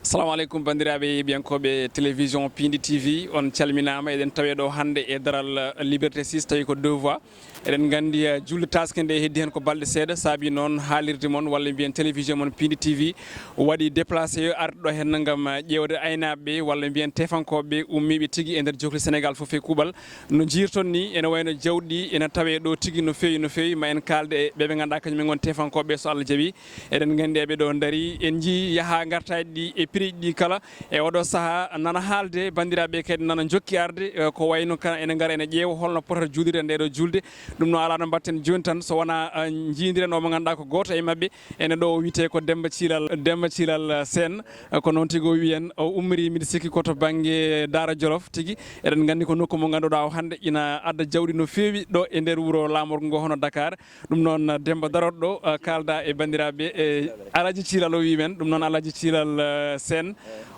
Assalamu alaikum bandiraɓe biyankoɓe télévision Piindi TV on calminama eɗen tawe ɗo hande e daral Liberté 6 tawi ko deux voies eɗen gandi julde taske nde heddi hen ko balɗe seeɗa saabi noon haalirde moon walla mbiyen télévision moon Piindi TV waɗi déplacé arde ɗo hen gam ƴewde aynaɓeɓe walla mbiyen tefankoɓe ummiɓe tigui e nder jokli Sénégal foof e kuuɓal no jirton ni ene wayno jawɗi ene tawe ɗo tigui no fewi ma en kalde e ɓeɓe ganduɗa kañumen gon tefankoɓe so Allah jaaɓi eɗen gandi eɓe ɗo daari en jii yaaha gartaji ɗi e prix ɗi kala e oɗo saaha nana haalde bandiraɓe kadi nana jokki arde ko wayno kana ene gara ene ƴeewa holno potata juulirde ndeɗo julde ɗum no ala no mbatten joni tan so wona jiidiren o mo ganduɗa ko goto e mabɓe ene ɗo o wiyete ko Demba Thilal Sène ko noon tigui o wiyen o ummiri mbiɗa sikki koto banggue Daara Jolof tigui eɗen gandi ko nokku mo ganduɗa o hande ina adda jawɗi no fewi ɗo e nder wuuro lamorgo ngo hono Dakar ɗum noon Demba daroɗo ɗo kalda e bandiraɓe e Alaji Thilal o wimen ɗum noon Alaji Thilal Sène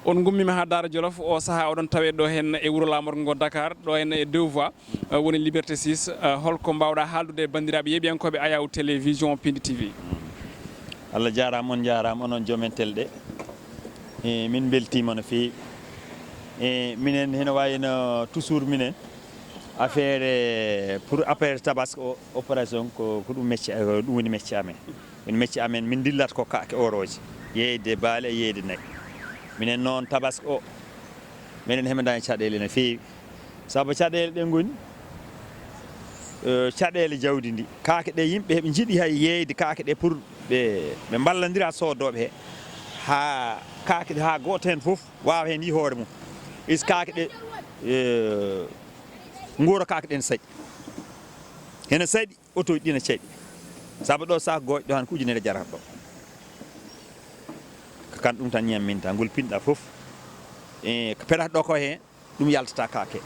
on gummima ha Daara Jolof o saaha oɗon tawe ɗo hen e wuuro lamorgo ngo Dakar ɗo hen e deux voies woni Liberté 6 holko mbawɗa haaldude e bandiraɓe yeeɓiyankoɓe ayaw télévision Piindi TV. Allah jarama on jarama onon joomen telɗe min beltima no fewi minen heno wayno toujours minen affaire pour affaire Tabaski opération ko ɗum métier ɗum woni métier amen woni métier amen min dillat ko kaake oroje yeyde baale e yeyde nagge minen noon Tabaski o minen heɓedani caɗele no fewi saabu caɗele ɗe goni caɗele jawdi ndi kaake ɗe yimɓe heɓe jiiɗi hay yeyde kaake ɗe pour ɓe ballodira sodoɓe he ha kaake ɗe ha goto hen foof wawa hen yi hoore mum is kaake ɗe guura kaake ɗe ne saaɗi hene saaɗi auto ɗi ne caaɗi saabu ɗo sac goƴƴo ɗo han ko ujunere jarata ɗo kan ɗum tan ñam min ta ngol pinɗa foof ko peɗata ɗo ko hen ɗum yaltata kaake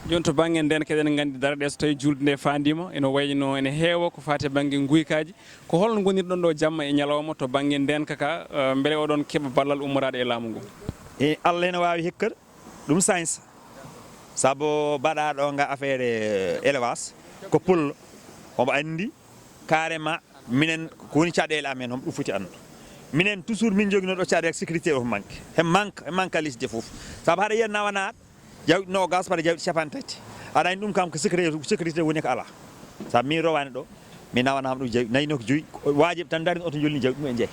joni to banggue nden keɗen gandi daraɗe so tawi julde nde fandima ene wayno ene heewa ko fate banggue guykaji ko holno gonirɗon ɗo jamma e ñalawma to banggue nden kaka beele oɗon keeɓa ballal ummorade e laamu ngu Allah ene wawi hekkata ɗum science saabu mbaɗaɗo nga affaire élevage ko pullo omo andi carrément minen ko woni caɗele amen homo ɗum foti andu minen toujours min joguinoɗo caɗele sécurité o manque lisde foof saabu haɗa yiya nawanaɗo jawɗi nogas paɗa jawɗi capantati aɗa andi ɗum kam ko sécurité woni ko ala saabu min rowani ɗo mi nawanama ɗum jawɗi nayino ko joyyi wajiɓe tan daari oto jolni jawɗi ɗum e jeeyi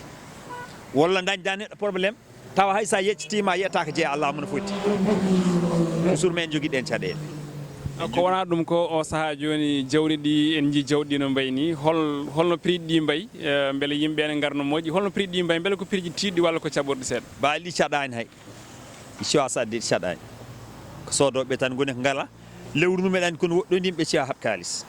walla dañda neɗɗo probléme tawa hay sa yeccitima yiyata ko jeeya Allah no foti toujours men joguiɗen caɗele ko wona ɗum ko o saaha joni jawɗi ɗi en jii jawɗi no mbayi ni holno prix ɗi mbayi beele yimɓe ene garno moƴƴi holno prix ɗi mbayi beele ko prix ji tiɗɗi walla ko caɓorɗi seeɗa baali ɗi caɗani hay ɗi cewa sadde ɗi caɗani ko sodoɓe tan goni ko ngala lewru ndu meɗani kono woɗɗo yimɓe cewa haɓ kalis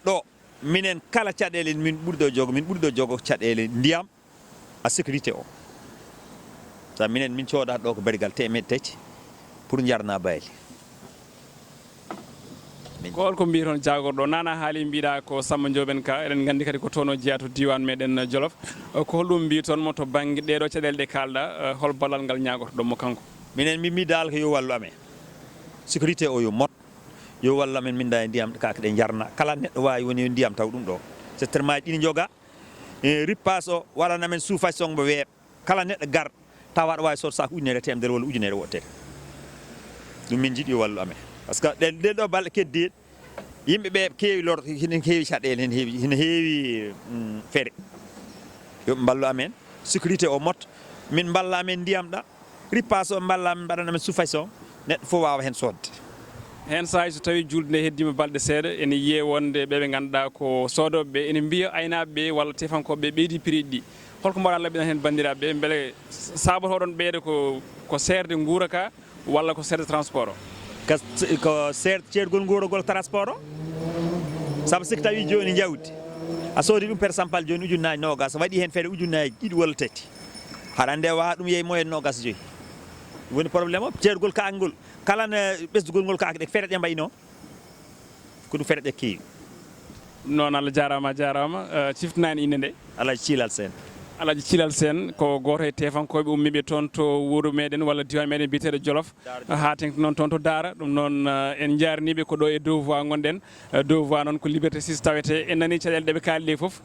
ɗo minen kala caɗele min ɓuuriɗo jogo caɗele ndiyam a sécurité o sa minen min coodata ɗo ko barigal temeɗɗe tati pour jarna bayli ko holko mbi toon jagorɗo nana haali mbiɗa ko Samba Ndioben ka eɗen gandi kadi ko toon o jeeya to diwan meɗen Jolof ko holɗum mbi toon mo to banggue ɗeɗo caɗele ɗe kalɗa hol ballal ngal ñagoto ɗon mo kanko minen mi dal ko yo wallu amen sécurité o yo mot yo wallu amen min da e ndiyam kaake ɗe jarna kala neɗɗo wawi woni ndiyam taw ɗum ɗo c'est tellement ɗini joga ripas o waɗana men soufation mo weeɓ kala neɗɗo gar tawa aɗa wawi sod sac ujunere temedere walla ujunere wottere ɗum min jiiɗi yo wallu amen par ce que ɗen ɗo balɗe keddiɗe yimɓeɓe keewi lor hene heewi caɗele hene heewi feere yoɓe ballu amen sécurité o mot min balla amen ndiyam ɗa ripas o balla amen mbaɗana men soufation neɗɗo fof wawa hen sodde hen sahaji so tawi julde nde heddima balɗe seeɗa ene yiiye wonde ɓeɓe ganduɗa ko sodoɓeɓe ene mbiya aynaɓeɓe walla tefankoɓeɓe ɓeydi prix ɗi holko mbaɗa laɓɓina hen bandiraɓe beele sabotoɗon ɓeyde ko serde guura ka walla ko serde transport o ko ceergol guurogol transport o saabu siki tawi joni jawdi a soodi ɗum par exemple joni ujunnaji nogas waɗi hen feere ujunnaji ɗiɗi walla tati haɗa ande wawa ɗum yeey moyen nogas joyyi woni probléme o ceergol kaake ngol kala no ɓesdugol ngol kaake ɗe feere ɗe mbayno ko ɗum feere ɗe keewi noon Allah jarama ciftanani inde nde Alaji Thilal Sène Alaji Cilal Sen ko goto e tefankoɓe ummiɓe toon to wuuro meɗen walla diwan meɗen biteɗo Jolof ha tengti noon toon to Daara ɗum noon en jarniɓe ko ɗo e dow voie gonɗen dow voie noon ko liberté 6 tawete en nani caɗele ɗeɓe kaali ɗe foof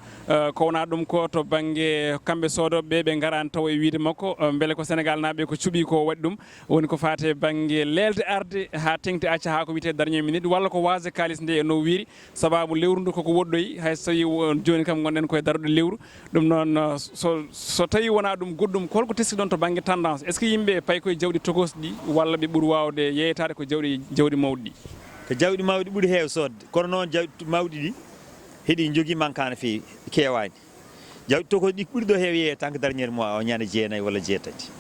ko wona ɗum ko to banggue kamɓe sodoɓeɓe ɓe garani taw e wiide makko beele ko Sénégal naɓe ko cuuɓi ko waɗi ɗum woni ko fate banggue lelde arde ha tengti acca ha ko wiyete dernier minute walla ko wasde kalis nde no wiiri sababu lewru ndu koko woɗɗoyi hay so tawi joni kam gonɗen koye daruɗo lewru ɗum noon so tawi wona ɗum goɗɗum holko teski ɗon to banggue tendance est ce que yimɓe payi koye jawɗi tokosɗi ɗi walla ɓe ɓuuri wawde yeyetade ko jawɗi mawɗi ɗi ko jawɗi mawɗi ɓuuri heew sodde kono noon jawɗi mawɗi ɗi heeɗi jogui mankane feewi kewani jawɗi tokosɗi ɗi ɓuuri ɗo heew yeeye tan que dernier mois o ñande jeenayyi walla jeetati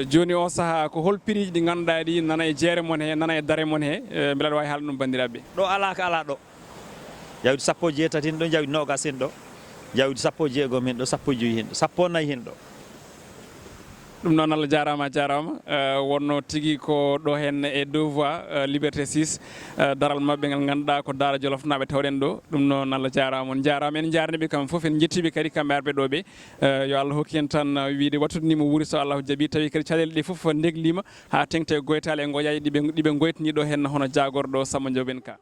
joni o saaha ko hol prix ɗi ganduɗa ɗi nana e jeere mon he nana e daare mon he beele aɗa wawi haalde ɗum bandiraɓe ɗo ala ko ala ɗo jawdi sappo e jeetati hen ɗo jawdi nogas hen ɗo jawdi sappo e jeegom hen ɗo sappo e joyyi hen ɗo sappo nayyi hen ɗo ɗum noon Allah jarama wonno tigui ko ɗo hen e deux voies liberté 6 daral mabɓe ngal ganduɗa ko Daara Jolof naɓe tawɗen ɗo ɗum noon Allah jarama on jarama en jarniɓe kamɓe foof en jettiɓe kadi kamɓe arɓe ɗo ɓe yo Allah hokki en tan wiide wattudinima wuuri so Allahu jaaɓi tawi kadi caɗele ɗe foof ndeglima ha tengte goytali e goƴaji ɗiɓe goytani ɗo hen hono jagorɗo Samba Diop en ka